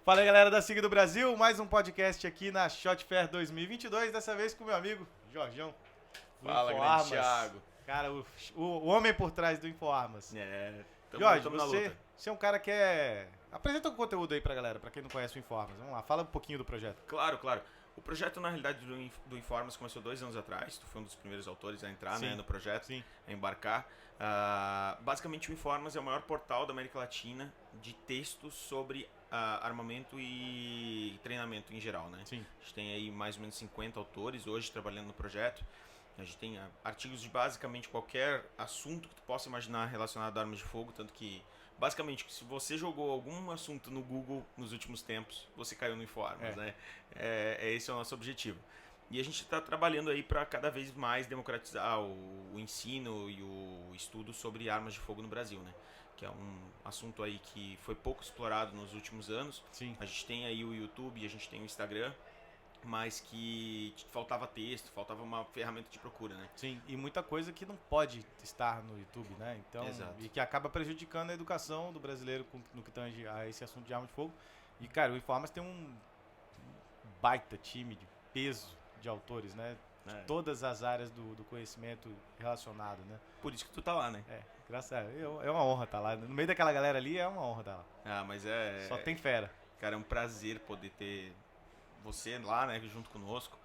Fala aí, galera da SIG do Brasil, mais um podcast aqui na Shot Fair 2022, dessa vez com o meu amigo Jorjão. Fala, grande Thiago. Cara, o homem por trás do InfoArmas. Jorge, tamo na luta. Você é um cara que apresenta um conteúdo aí pra galera, pra quem não conhece o InfoArmas. Vamos lá, fala um pouquinho do projeto. Claro. O projeto, na realidade, do InfoArmas começou 2 anos atrás. Tu foi um dos primeiros autores a entrar no projeto, a embarcar. Basicamente, o InfoArmas é o maior portal da América Latina de textos sobre armamento e treinamento em geral, né? Sim. A gente tem aí mais ou menos 50 autores hoje trabalhando no projeto. A gente tem artigos de basicamente qualquer assunto que tu possa imaginar relacionado a armas de fogo, tanto que, basicamente, se você jogou algum assunto no Google nos últimos tempos, você caiu no InfoArmas, né? Esse é o nosso objetivo. E a gente está trabalhando aí para cada vez mais democratizar o ensino e o estudo sobre armas de fogo no Brasil, né? Que é um assunto aí que foi pouco explorado nos últimos anos. Sim. A gente tem aí o YouTube, a gente tem o Instagram, mas que faltava texto, faltava uma ferramenta de procura, né? Sim, e muita coisa que não pode estar no YouTube, né? Então, Exato. E que acaba prejudicando a educação do brasileiro no que tange a esse assunto de arma de fogo. E, cara, o InfoArmas tem um baita time de peso de autores, né? De todas as áreas do conhecimento relacionado, né? Por isso que tu tá lá, né? Graças a Deus. É uma honra estar lá. No meio daquela galera ali, é uma honra estar lá. Mas Só tem fera. Cara, é um prazer poder ter você lá, né, junto conosco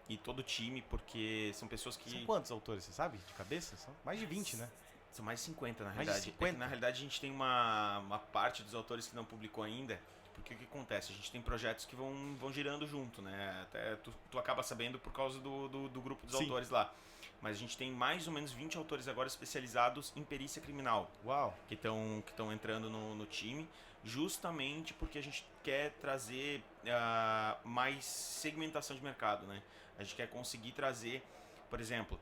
e todo o time, porque são pessoas que... São quantos autores, você sabe? De cabeça? São mais de 20, né? São mais de 50, na mais realidade. De 50? Na realidade, a gente tem uma parte dos autores que não publicou ainda, porque o que acontece? A gente tem projetos que vão girando junto, né? Até tu acaba sabendo por causa do grupo dos autores lá. Mas a gente tem mais ou menos 20 autores agora especializados em perícia criminal. Uau! Que estão entrando no time, justamente porque a gente quer trazer mais segmentação de mercado, né? A gente quer conseguir trazer, por exemplo,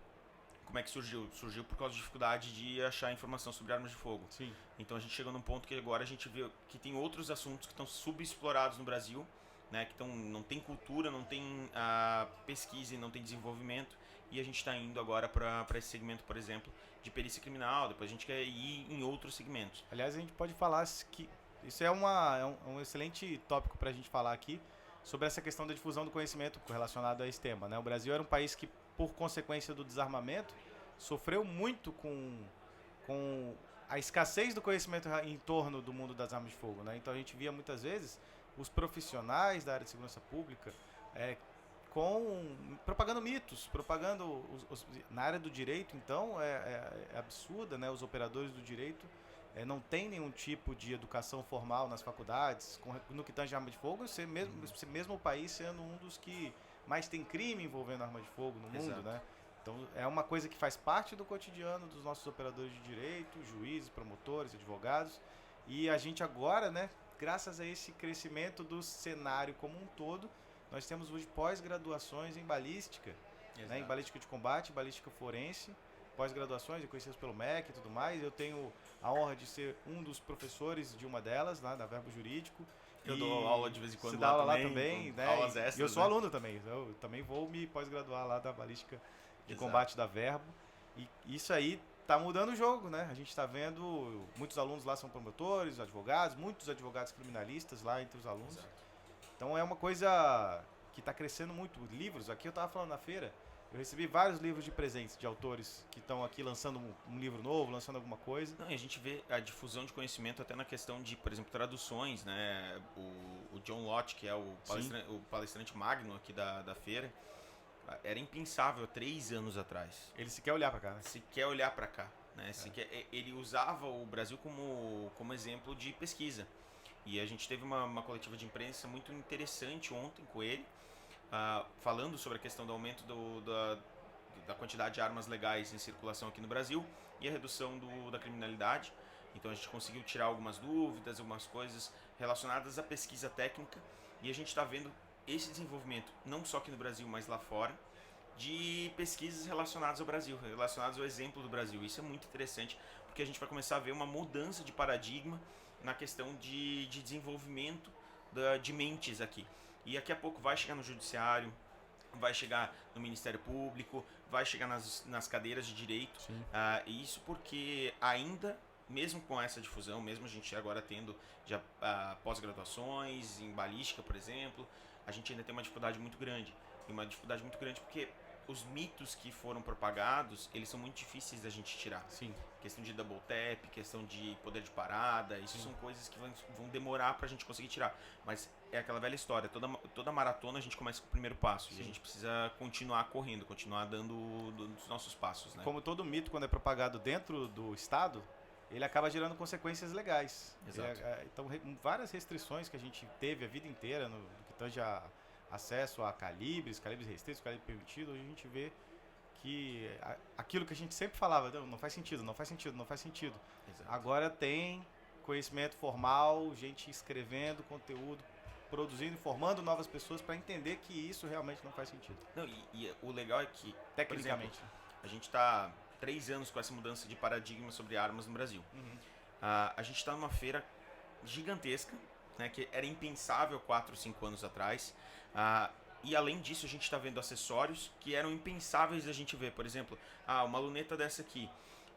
como é que surgiu? Surgiu por causa da dificuldade de achar informação sobre armas de fogo. Sim. Então a gente chegou num ponto que agora a gente vê que tem outros assuntos que estão subexplorados no Brasil, né? Que não tem cultura, não tem pesquisa e não tem desenvolvimento. E a gente está indo agora para esse segmento, por exemplo, de perícia criminal. Depois a gente quer ir em outros segmentos. Aliás, a gente pode falar que isso é um excelente tópico para a gente falar aqui sobre essa questão da difusão do conhecimento relacionado a esse tema, né? O Brasil era um país que, por consequência do desarmamento, sofreu muito com a escassez do conhecimento em torno do mundo das armas de fogo, né? Então a gente via muitas vezes os profissionais da área de segurança pública propagando mitos, propagando na área do direito. Então é absurda, né? Os operadores do direito não tem nenhum tipo de educação formal nas faculdades no que tange arma de fogo, mesmo o país sendo um dos que mais tem crime envolvendo arma de fogo no mundo. Exato. Né? Então é uma coisa que faz parte do cotidiano dos nossos operadores de direito, juízes, promotores, advogados, e a gente agora, né, graças a esse crescimento do cenário como um todo, nós temos hoje pós-graduações em balística, né, em balística de combate, balística forense, pós-graduações reconhecidas pelo MEC e tudo mais. Eu tenho a honra de ser um dos professores de uma delas, lá da Verbo Jurídico. Eu dou aula de vez em quando lá dá aula lá também, né? Aulas extras, e eu sou aluno também. Eu também vou me pós-graduar lá da balística de combate da Verbo. E isso aí tá mudando o jogo, né? A gente está vendo, muitos alunos lá são promotores, advogados, muitos advogados criminalistas lá entre os alunos. Exato. Então é uma coisa que está crescendo muito. Livros, aqui eu estava falando na feira, eu recebi vários livros de presentes de autores que estão aqui lançando um livro novo, lançando alguma coisa. E a gente vê a difusão de conhecimento até na questão de, por exemplo, traduções, né? O John Lott, que é o palestrante magno aqui da feira, era impensável há 3 anos atrás. Ele se quer olhar para cá, né? Se quer olhar para cá, né? Ele usava o Brasil como exemplo de pesquisa. E a gente teve uma coletiva de imprensa muito interessante ontem com ele, falando sobre a questão do aumento da quantidade de armas legais em circulação aqui no Brasil e a redução da criminalidade. Então a gente conseguiu tirar algumas dúvidas, algumas coisas relacionadas à pesquisa técnica, e a gente está vendo esse desenvolvimento, não só aqui no Brasil, mas lá fora, de pesquisas relacionadas ao Brasil, relacionadas ao exemplo do Brasil. Isso é muito interessante, porque a gente vai começar a ver uma mudança de paradigma na questão de desenvolvimento de mentes aqui. E daqui a pouco vai chegar no judiciário, vai chegar no Ministério Público, vai chegar nas cadeiras de direito. Isso porque ainda mesmo com essa difusão, mesmo a gente agora tendo já pós-graduações em balística, por exemplo, a gente ainda tem uma dificuldade muito grande. E uma dificuldade muito grande porque os mitos que foram propagados, eles são muito difíceis da gente tirar. Sim. Questão de double tap, questão de poder de parada, isso são coisas que vão demorar pra gente conseguir tirar. Mas é aquela velha história, toda maratona a gente começa com o primeiro passo. E a gente precisa continuar correndo, continuar dando os nossos passos, né? Como todo mito, quando é propagado dentro do Estado, ele acaba gerando consequências legais. Exato. Então, várias restrições que a gente teve a vida inteira, no que tange a acesso a calibres restritos, calibre permitido, hoje a gente vê que aquilo que a gente sempre falava, não faz sentido, não faz sentido, não faz sentido. Exato. Agora tem conhecimento formal, gente escrevendo conteúdo, produzindo, informando novas pessoas para entender que isso realmente não faz sentido. Não, e o legal é que, tecnicamente, por exemplo, a gente está 3 anos com essa mudança de paradigma sobre armas no Brasil. A gente está numa feira gigantesca, né, que era impensável 4 ou 5 anos atrás. E além disso, a gente está vendo acessórios que eram impensáveis a gente ver. Por exemplo, uma luneta dessa aqui.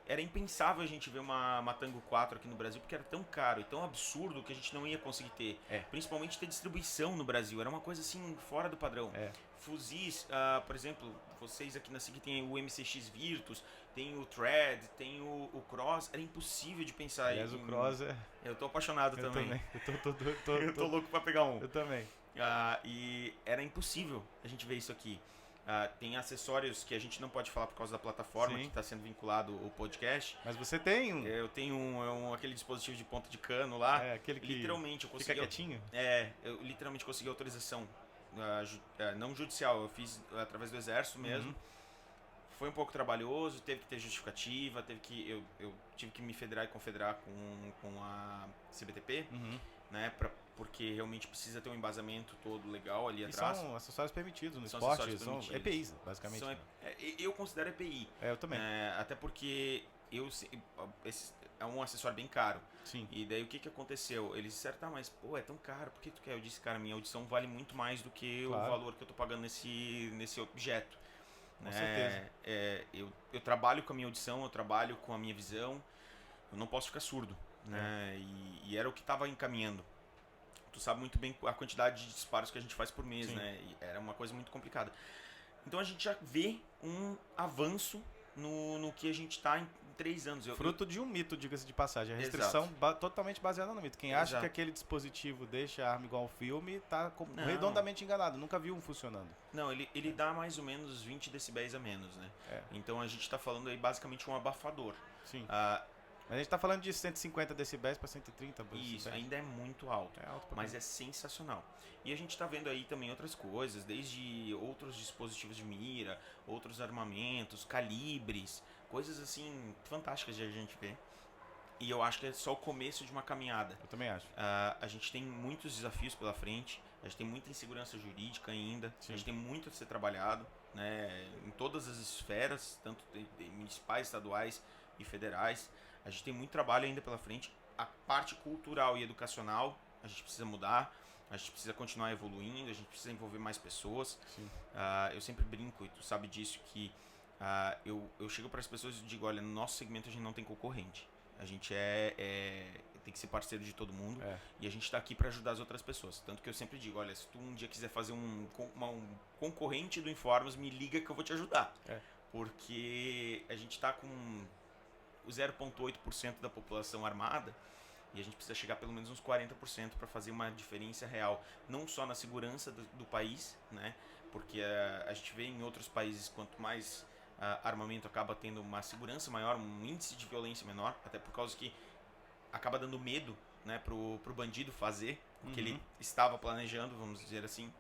Era impensável a gente ver uma Tango 4 aqui no Brasil, porque era tão caro e tão absurdo que a gente não ia conseguir ter. Principalmente ter distribuição no Brasil. Era uma coisa assim, fora do padrão. Fuzis, por exemplo, vocês aqui na SIG tem o MCX Virtus, tem o Thread, tem o Cross. Era impossível de pensar. Aliás, o Cross Eu tô apaixonado também. Eu tô louco pra pegar um. Eu também. E era impossível a gente ver isso aqui. Tem acessórios que a gente não pode falar por causa da plataforma que está sendo vinculado ao podcast. Mas você tem um. Eu tenho aquele dispositivo de ponta de cano lá. Aquele que literalmente, eu consegui. Fica quietinho? Eu literalmente consegui autorização. Não judicial, eu fiz através do exército mesmo. Foi um pouco trabalhoso, teve que ter justificativa, eu tive que me federar e confederar com a CBTP, né, porque realmente precisa ter um embasamento todo legal ali atrás. São acessórios permitidos no esporte, são EPIs, basicamente. Eu considero EPI. Eu também. Até porque é um acessório bem caro. Sim. E daí o que aconteceu? Eles disseram, mas pô, é tão caro, por que tu quer? Eu disse, cara, minha audição vale muito mais do que o valor que eu tô pagando nesse objeto. Com certeza. Eu trabalho com a minha audição, eu trabalho com a minha visão, eu não posso ficar surdo, né? E era o que estava encaminhando. Tu sabe muito bem a quantidade de disparos que a gente faz por mês, né? E era uma coisa muito complicada. Então a gente já vê um avanço no que a gente está em 3 anos. Fruto de um mito, diga-se de passagem. A restrição totalmente baseada no mito. Quem acha que aquele dispositivo deixa a arma igual ao filme, está redondamente enganado. Nunca viu um funcionando. Não, ele dá mais ou menos 20 decibéis a menos, né? Então a gente está falando aí basicamente um abafador. Sim. A gente está falando de 150 decibéis para 130 decibéis. Isso, ainda é muito alto. Mas é sensacional. E a gente está vendo aí também outras coisas, desde outros dispositivos de mira, outros armamentos, calibres, coisas assim fantásticas de a gente ver. E eu acho que é só o começo de uma caminhada. Eu também acho. A gente tem muitos desafios pela frente, a gente tem muita insegurança jurídica ainda, a gente tem muito a ser trabalhado, né, em todas as esferas, tanto municipais, estaduais e federais. A gente tem muito trabalho ainda pela frente. A parte cultural e educacional, a gente precisa mudar, a gente precisa continuar evoluindo, a gente precisa envolver mais pessoas. Eu sempre brinco, e tu sabe disso, que eu chego para as pessoas e digo, olha, no nosso segmento a gente não tem concorrente. A gente tem que ser parceiro de todo mundo e a gente está aqui para ajudar as outras pessoas. Tanto que eu sempre digo, olha, se tu um dia quiser fazer um concorrente do Informas, me liga que eu vou te ajudar. Porque a gente está com o 0,8% da população armada e a gente precisa chegar pelo menos uns 40% para fazer uma diferença real, não só na segurança do país, né? Porque a gente vê em outros países, quanto mais armamento acaba tendo uma segurança maior, um índice de violência menor, até por causa que acaba dando medo, né, pro bandido fazer o que ele estava planejando, vamos dizer assim,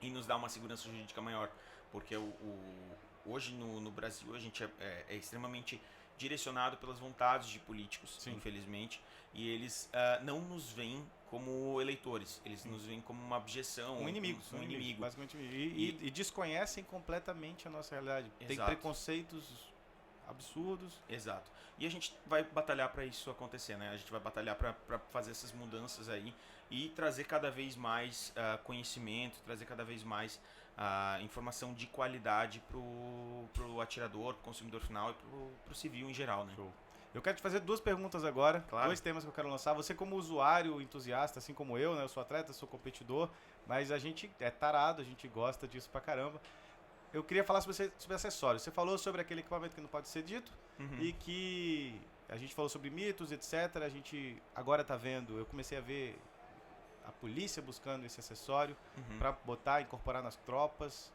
e nos dá uma segurança jurídica maior, porque hoje no Brasil a gente é extremamente direcionado pelas vontades de políticos, infelizmente, e eles não nos veem como eleitores, eles nos veem como uma objeção, um inimigo, basicamente, e desconhecem completamente a nossa realidade. Tem preconceitos absurdos. Exato. E a gente vai batalhar para isso acontecer, né? A gente vai batalhar para fazer essas mudanças aí e trazer cada vez mais conhecimento, trazer cada vez mais informação de qualidade pro atirador, pro consumidor final e pro civil em geral, né? Show. Eu quero te fazer 2 perguntas agora, Claro. 2 temas que eu quero lançar. Você como usuário, entusiasta, assim como eu, né? Eu sou atleta, sou competidor, mas a gente é tarado, a gente gosta disso pra caramba. Eu queria falar sobre acessórios. Você falou sobre aquele equipamento que não pode ser dito e que a gente falou sobre mitos, etc. A gente agora tá vendo, eu comecei a ver a polícia buscando esse acessório pra botar, incorporar nas tropas.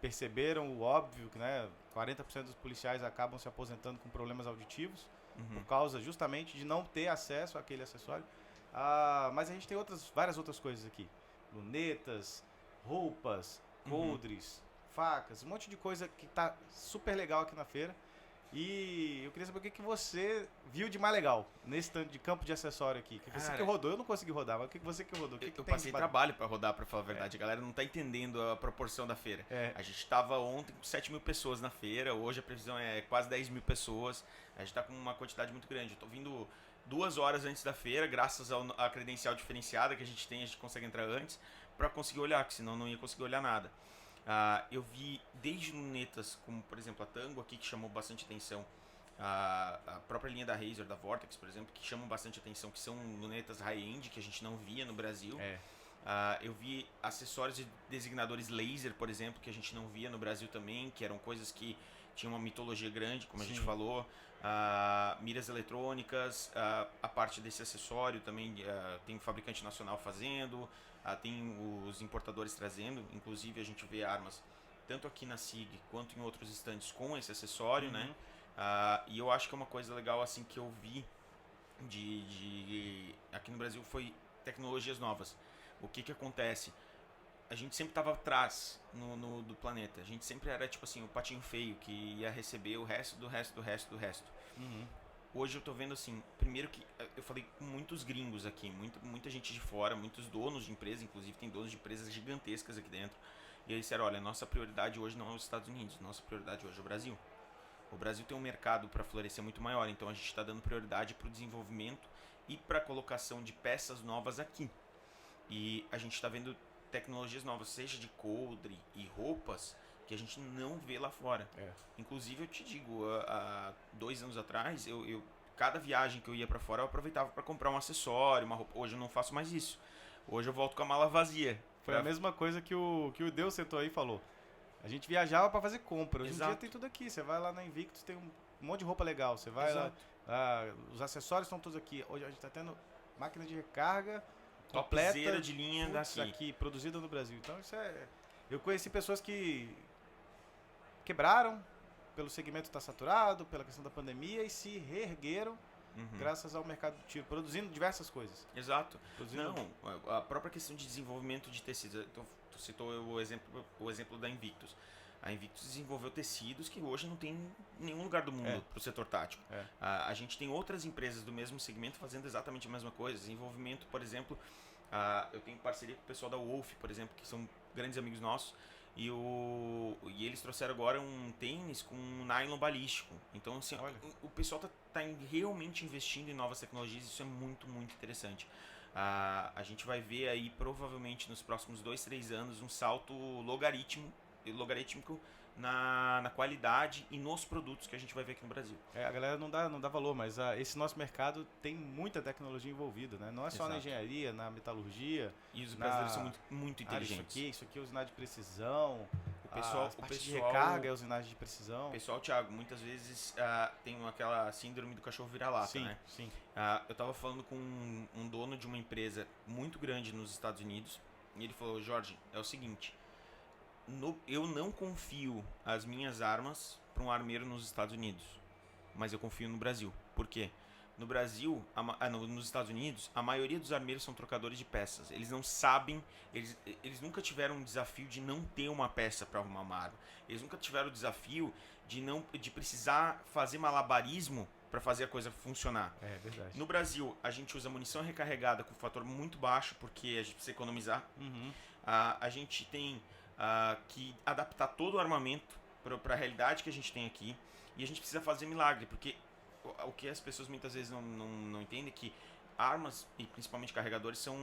Perceberam o óbvio que, né, 40% dos policiais acabam se aposentando com problemas auditivos por causa justamente de não ter acesso àquele acessório. Mas a gente tem várias outras coisas aqui. Lunetas, roupas, coldres, facas, um monte de coisa que tá super legal aqui na feira. E eu queria saber o que você viu de mais legal nesse tanto de campo de acessório aqui. Que você que rodou, eu não consegui rodar, mas o que você que rodou? Eu passei trabalho pra rodar, pra falar a verdade. A galera não tá entendendo a proporção da feira. A gente tava ontem com 7 mil pessoas na feira, hoje a previsão é quase 10 mil pessoas. A gente tá com uma quantidade muito grande. Eu tô vindo 2 horas antes da feira, graças à credencial diferenciada que a gente consegue entrar antes, pra conseguir olhar, porque senão não ia conseguir olhar nada. Eu vi desde lunetas, como por exemplo a Tango aqui, que chamou bastante atenção, a própria linha da Razer, da Vortex, por exemplo, que chamam bastante atenção, que são lunetas high-end, que a gente não via no Brasil. Eu vi acessórios e designadores laser, por exemplo, que a gente não via no Brasil também, que eram coisas que tinham uma mitologia grande, como a gente falou. Miras eletrônicas, a parte desse acessório também tem fabricante nacional fazendo, tem os importadores trazendo, inclusive a gente vê armas tanto aqui na SIG quanto em outros estandes com esse acessório, né? E eu acho que é uma coisa legal assim que eu vi aqui no Brasil foi tecnologias novas. O que acontece? A gente sempre estava atrás do planeta. A gente sempre era tipo assim, o patinho feio que ia receber o resto do resto do resto do resto. Hoje eu tô vendo assim, primeiro que eu falei com muitos gringos aqui, muita gente de fora, muitos donos de empresas, inclusive tem donos de empresas gigantescas aqui dentro. E eles disseram, olha, nossa prioridade hoje não é os Estados Unidos, nossa prioridade hoje é o Brasil. O Brasil tem um mercado para florescer muito maior, então a gente está dando prioridade para o desenvolvimento e para a colocação de peças novas aqui. E a gente está vendo tecnologias novas, seja de coldre e roupas, que a gente não vê lá fora. Inclusive, eu te digo, há 2 anos atrás, cada viagem que eu ia para fora, eu aproveitava para comprar um acessório, uma roupa. Hoje eu não faço mais isso. Hoje eu volto com a mala vazia. Foi a mesma coisa que o Deus sentou aí e falou. A gente viajava para fazer compra. Hoje em dia tem tudo aqui. Você vai lá na Invictus, tem um monte de roupa legal. Você vai lá, os acessórios estão todos aqui. Hoje a gente está tendo máquina de recarga completa de linha aqui, produzida no Brasil. Então isso é... Eu conheci pessoas que quebraram, pelo segmento estar saturado, pela questão da pandemia, e se reergueram graças ao mercado do tiro, produzindo diversas coisas. Exato. A própria questão de desenvolvimento de tecidos. Tu citou o exemplo da Invictus. A Invictus desenvolveu tecidos que hoje não tem em nenhum lugar do mundo para o setor tático. A gente tem outras empresas do mesmo segmento fazendo exatamente a mesma coisa. Desenvolvimento, por exemplo, eu tenho parceria com o pessoal da Wolf, por exemplo, que são grandes amigos nossos. E eles trouxeram agora um tênis com um nylon balístico. Então, assim, o pessoal tá realmente investindo em novas tecnologias. Isso é muito, muito interessante. A gente vai ver aí, provavelmente, nos próximos 2, 3 anos, um salto logarítmico na qualidade e nos produtos que a gente vai ver aqui no Brasil. A galera não dá valor, mas esse nosso mercado tem muita tecnologia envolvida, né? Não é só na engenharia, na metalurgia. E os brasileiros são muito, muito inteligentes. Isso aqui é usinagem de precisão. O pessoal de recarga é usinagem de precisão. O pessoal, Thiago, muitas vezes tem aquela síndrome do cachorro vira-lata, né? Sim. Eu tava falando com um dono de uma empresa muito grande nos Estados Unidos e ele falou, Jorge, é o seguinte... eu não confio as minhas armas para um armeiro nos Estados Unidos, mas eu confio no Brasil. Por quê? No Brasil, nos Estados Unidos, a maioria dos armeiros são trocadores de peças. Eles não sabem, eles nunca tiveram um desafio de não ter uma peça para arrumar uma arma. Eles nunca tiveram o desafio de precisar fazer malabarismo para fazer a coisa funcionar. É verdade. No Brasil, a gente usa munição recarregada com fator muito baixo, porque a gente precisa economizar. A gente tem que adaptar todo o armamento para a realidade que a gente tem aqui, e a gente precisa fazer milagre, porque o que as pessoas muitas vezes não entendem é que armas e principalmente carregadores são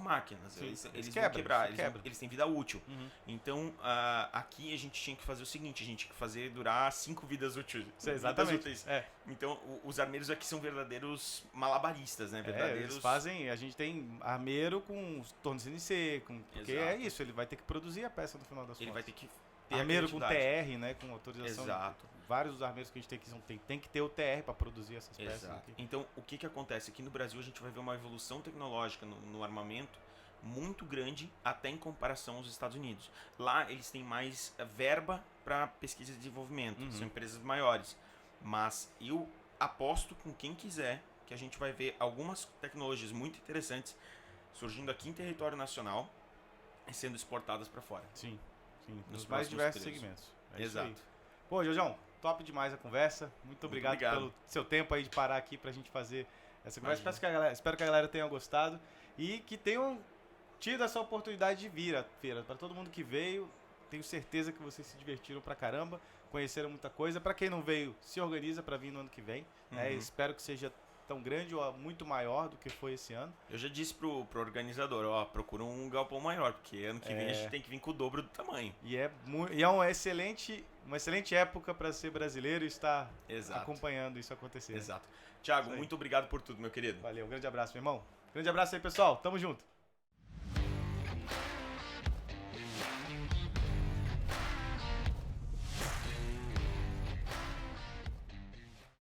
máquinas. Sim, Eles quebram, vão quebrar, isso quebra. eles têm vida útil. Uhum. Então, aqui a gente tinha que fazer o seguinte, a gente tinha que fazer durar 5 vidas úteis. Exatamente. Vidas úteis. É. Então, os armeiros aqui são verdadeiros malabaristas, né? Eles fazem, a gente tem armeiro com torno CNC, porque Exato. é isso, ele vai ter que produzir a peça no final das Ele contas. vai ter que ter Armeiro com criatividade. TR, né, com autorização. Exato. Vários dos armeiros que a gente tem aqui tem que ter o TR para produzir essas peças. Exato. Aqui. Então, o que acontece? Aqui no Brasil a gente vai ver uma evolução tecnológica no armamento muito grande até em comparação aos Estados Unidos. Lá eles têm mais verba para pesquisa e desenvolvimento, são empresas maiores. Mas eu aposto com quem quiser que a gente vai ver algumas tecnologias muito interessantes surgindo aqui em território nacional e sendo exportadas para fora. Sim, Nos nos mais próximos diversos períodos. segmentos. É isso Exato. aí. Pô, Jorjão, top demais a conversa. Muito obrigado pelo seu tempo aí de parar aqui pra gente fazer essa conversa. Espero que a galera tenha gostado e que tenham tido essa oportunidade de vir à feira. Para todo mundo que veio, tenho certeza que vocês se divertiram pra caramba, conheceram muita coisa. Para quem não veio, se organiza para vir no ano que vem. Né? Espero que seja tão grande ou muito maior do que foi esse ano. Eu já disse pro organizador, ó, procura um galpão maior, porque ano que vem a gente tem que vir com o dobro do tamanho. E é uma excelente época para ser brasileiro e estar acompanhando isso acontecer. Exato. Thiago, muito obrigado por tudo, meu querido. Valeu, um grande abraço, meu irmão. Grande abraço aí, pessoal. Tamo junto.